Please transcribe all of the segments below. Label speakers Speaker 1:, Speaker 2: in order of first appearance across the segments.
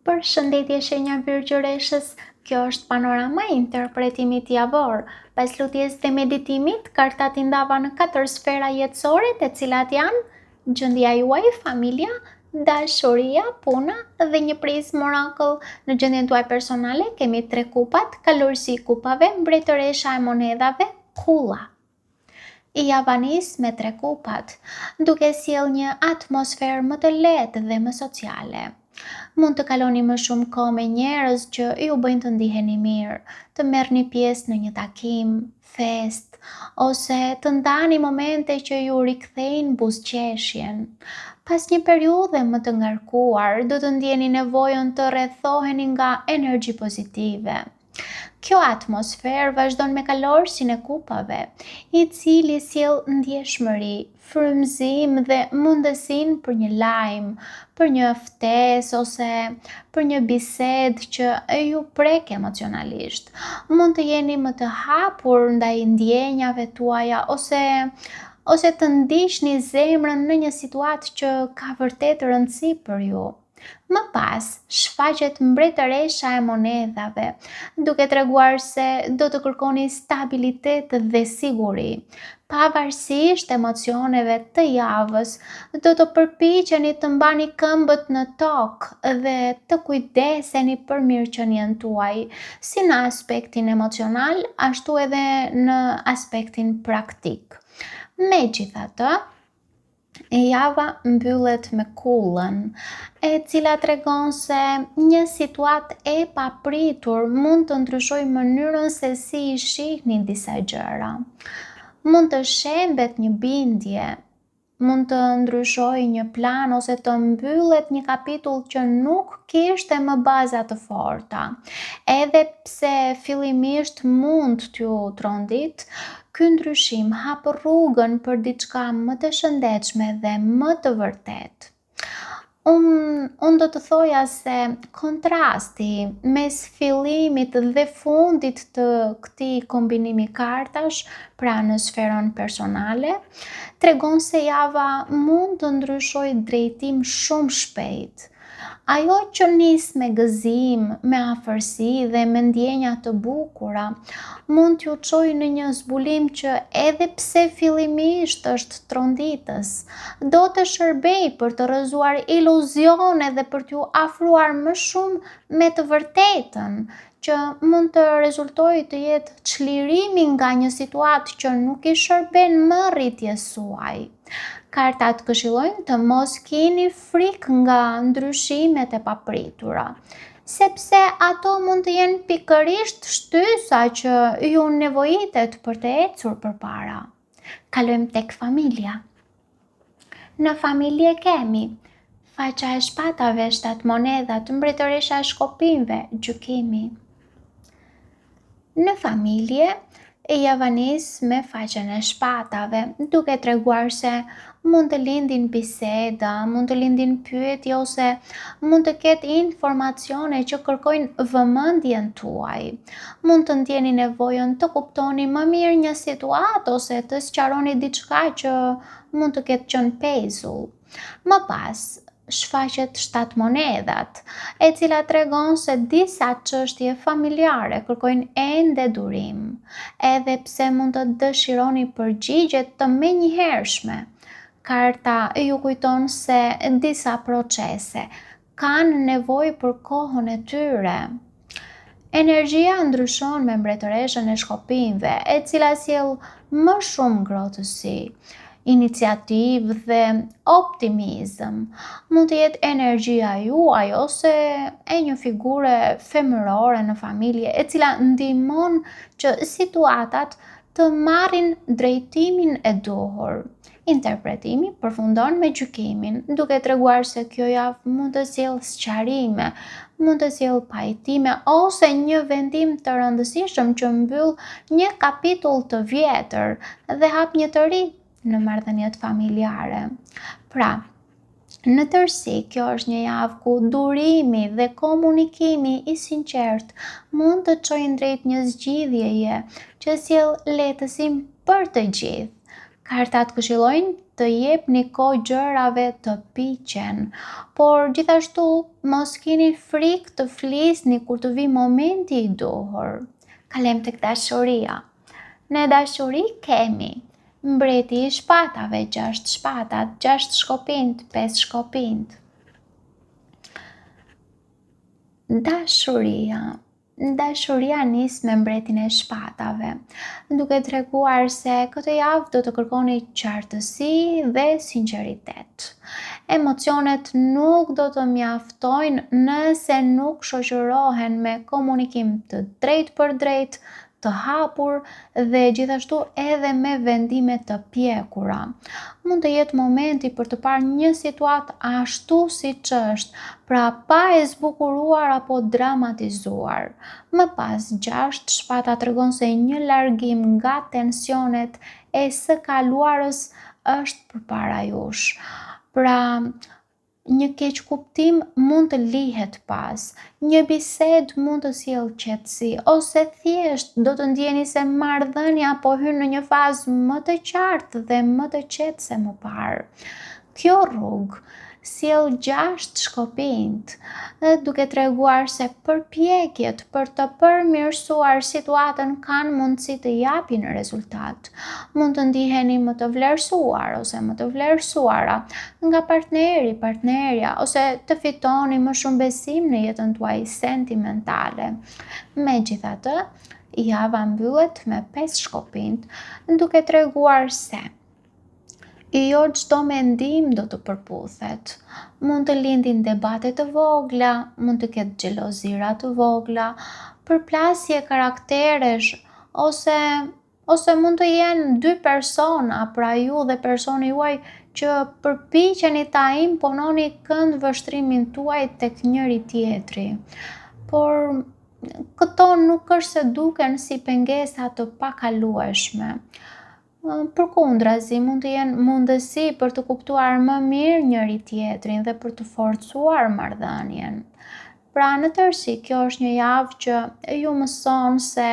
Speaker 1: Përshëndetje shenja virgjëreshës, kjo është panorama e interpretimit javor. Pas lutjes dhe meditimit, kartat i ndava në 4 sfera jetësore, të cilat janë gjendja juaj, familja, dashuria, puna dhe një prizmë oracle. Në gjendjen tuaj personale kemi 3 kupat, kalorësi i kupave, mbretëresha e monedhave, kulla. I javanis me 3 kupat, duke sjell një atmosferë më të lehtë dhe më sociale. Mund të kaloni më shumë kohë me njerëz që ju bëjnë të ndiheni mirë, të merrni pjesë në një takim, festë, ose të ndani momente që ju rikthejnë buzëqeshjen. Pas një periudhe më të ngarkuar, do të ndjeni nevojën të rrethoheni nga energji pozitive. Kjo atmosferë vazhdon me kalorësin e kupave, i cili sjell ndjeshmëri, frymëzim dhe mundësinë për një lajm, për një ftesë ose për një bisedë që ju prek emocionalisht. Mund të jeni më të hapur ndaj ndjenjave tuaja ose të ndiqni zemrën në një situatë që ka vërtet rëndësi për ju. Më pas, shfaqet mbretëresha e monedhave, duke treguar se do të kërkoni stabilitet dhe siguri. Pavarësisht emocioneve të javës, do të përpiqeni të mbani këmbët në tokë dhe të kujdeseni për mirëqenien tuaj, si në aspektin emocional, ashtu edhe në aspektin praktik. Megjithatë, java mbyllet me kullën, e cila tregon se një situatë e papritur mund të ndryshojë mënyrën se si i shihni disa gjëra. Mund të shembet një bindje, mund të ndryshojë një plan ose të mbyllet një kapitull që nuk kishte më baza të forta. Edhe pse fillimisht mund t'ju trondit, ky ndryshim hap rrugën për diçka më të shëndetshme dhe më të vërtetë. Unë do të thoja se kontrasti mes fillimit dhe fundit të këtij kombinimi kartash, pra në sferën personale, tregon se java mund të ndryshojë drejtim shumë shpejt. Ajo që nis me gëzim, me afërsi dhe me ndjenja të bukura, mund t'ju çojë në një zbulim që edhe pse fillimisht është tronditës, do të shërbejë për të rrëzuar iluzione dhe për t'ju afruar më shumë me të vërtetën, që mund të rezultojë të jetë çlirimi nga një situatë që nuk i shërben më rritjes suaj. Kartat këshillojnë të mos keni frikë nga ndryshimet e papritura, sepse ato mund të jenë pikërisht shtysa që ju nevojitet për të ecur përpara. Kalojmë tek familja. Në familje kemi faqa e shpatave, 7 monedhat, mbretëresha e shkopinjve, gjykimi. Në familje, e javanis me faqen e shpatave, duke treguar se mund të lindin biseda, mund të lindin pyetje ose mund të ketë informacione që kërkojnë vëmendjen tuaj. Mund të ndjeni nevojën të kuptoni më mirë një situatë ose të sqaroni diçka që mund të ketë qenë pezull. Më pas, shfaqet 7 monedhat, e cila tregon se disa çështje familjare kërkojnë ende durim, edhe pse mund të dëshironi përgjigje të menjëhershme. Karta ju kujton se disa procese kanë nevojë për kohën e tyre. Energjia ndryshon me mbretëreshën e shkopinjve, e cila sjell më shumë ngrohtësi, iniciativë dhe optimizëm. Mund të jetë energjia juaj ose e një figure femërore në familje, e cila ndihmon që situatat të marrin drejtimin e duhur. Interpretimi përfundon me gjykimin, duke treguar se kjo javë mund të sjellë sqarime, mund të sjellë pajtime ose një vendim të rëndësishëm që mbyll një kapitull të vjetër dhe hap një të ri në marrëdhëniet familjare. Pra, në tërësi, kjo është një javë ku durimi dhe komunikimi i sinqert mund të çojnë drejt një zgjidhjeje që sjell lehtësim për të gjithë. Kartat këshillojnë të jepni kohë gjërave të piqen, por gjithashtu mos keni frikë të flisni kur të vi momenti i duhur. Kalojmë tek dashuria. Në dashuri kemi mbreti i shpatave, 6 shpatat, 6 shkopinj, 5 shkopinj. Dashuria nis me mbretin e shpatave, duke treguar se këtë javë do të kërkoni qartësi dhe sinqeritet. Emocionet nuk do të mjaftojnë nëse nuk shoqërohen me komunikim të drejtë për drejtë, të hapur dhe gjithashtu edhe me vendime të pjekura. Mund të jetë momenti për të parë një situatë ashtu siç është, pra pa e zbukuruar apo dramatizuar. Më pas, 6 shpata tregon se një largim nga tensionet e së kaluarës është përpara jush. Pra, një keq kuptim mund të lihet pas, një bisedë mund të sjellë qetësi, ose thjesht do të ndjeni se marrëdhënia po hyn në një fazë më të qartë dhe më të qetë se më parë. Kjo rrugë sjell 6 shkopinj, duke treguar se përpjekjet për të përmirësuar situatën kanë mundësi të japin rezultat. Mund të ndiheni më të vlerësuar ose më të vlerësuara nga partneri, partnerja, ose të fitoni më shumë besim në jetën tuaj sentimentale. Megjithatë, java mbyllet me 5 shkopinj, duke treguar se jo çdo mendim do të përputhet. Mund të lindin debate të vogla, mund të ketë xhelozira të vogla, përplasje karakteresh ose mund të jenë 2 persona, pra ju dhe personi juaj që përpiqeni ta impononi këndvështrimin tuaj tek njëri tjetri. Por këto nuk është se duken si pengesa të pakalueshme. Përkundrazi, mund të jenë mundësi për të kuptuar më mirë njëri tjetrin dhe për të forcuar marrëdhënien. Pra, në tërësi, kjo është një javë që ju mëson se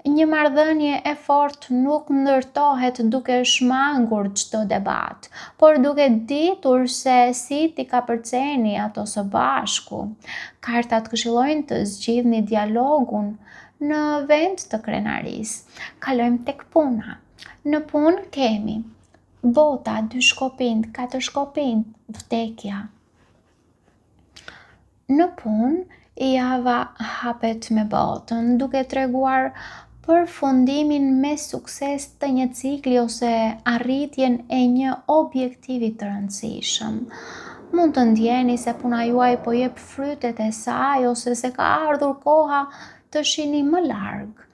Speaker 1: një marrëdhënie e fortë nuk ndërtohet duke shmangur çdo debat, por duke ditur se si t'i kapërceni ato së bashku. Kartat këshillojnë të zgjidhni dialogun në vend të krenarisë. Kalojmë tek puna. Në punë kemi bota, 2 shkopinj, 4 shkopinj, vdekja. Në punë, java hapet me botën, duke treguar përfundimin me sukses të një cikli ose arritjen e një objektivi të rëndësishëm. Mund të ndjeni se puna juaj po jep frytet e saj ose se ka ardhur koha të shihni më larg.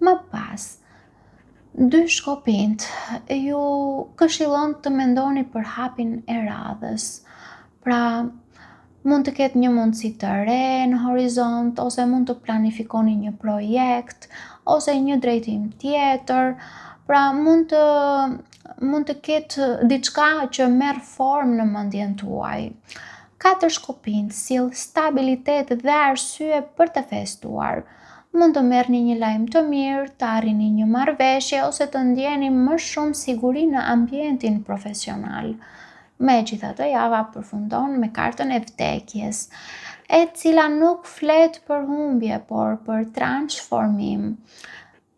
Speaker 1: Më pas, 2 shkopinj ju këshillon të mendoni për hapin e radhës. Pra, mund të ketë një mundësi të re në horizont, ose mund të planifikoni një projekt, ose një drejtim tjetër. Pra, mund të ketë diçka që merr formë në mendjen tuaj. 4 shkopinj sjell stabilitet dhe arsye për të festuar. Mund të merrni një lajm të mirë, të arrini një marrëveshje ose të ndjeni më shumë siguri në ambientin profesional. Megjithatë, java përfundon me kartën e vdekjes, e cila nuk flet për humbje, por për transformim.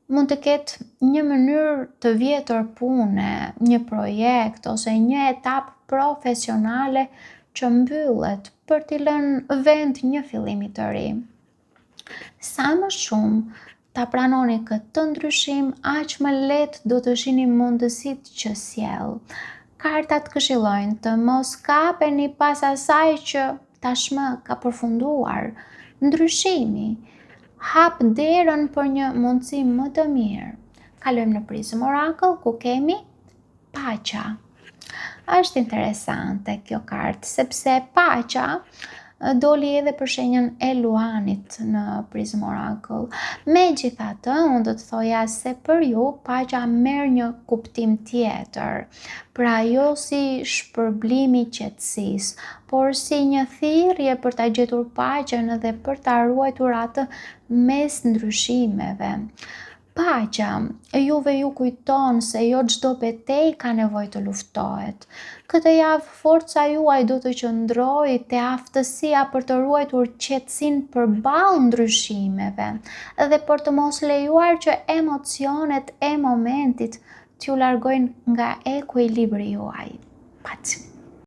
Speaker 1: Mund të ketë një mënyrë të vjetër pune, një projekt ose një etapë profesionale që mbyllet për t'i lënë vend një fillimi të ri. Sa më shumë ta pranoni këtë ndryshim, aq më lehtë do të shihni mundësitë që sjell. Kartat këshillojnë të mos kapeni pas asaj që tashmë ka përfunduar. Ndryshimi hap derën për një mundësi më të mirë. Kalojmë në Prism Oracle, ku kemi paqja. Është interesante kjo kartë, sepse paqja doli edhe për shenjën e luanit në Prism Oracle. Megjithatë, unë do të thoja se për ju paqja merr një kuptim tjetër. Pra, jo si shpërblimi i qetësisë, por si një thirrje për ta gjetur paqen dhe për ta ruajtur atë mes ndryshimeve. Paqja juve ju kujton se jo çdo betejë ka nevojë të luftohet. Këtë javë forca juaj do të qëndrojë te aftësia për të ruajtur qetësinë përballë ndryshimeve dhe për të mos lejuar që emocionet e momentit t'ju largojnë nga ekuilibri juaj. Paç.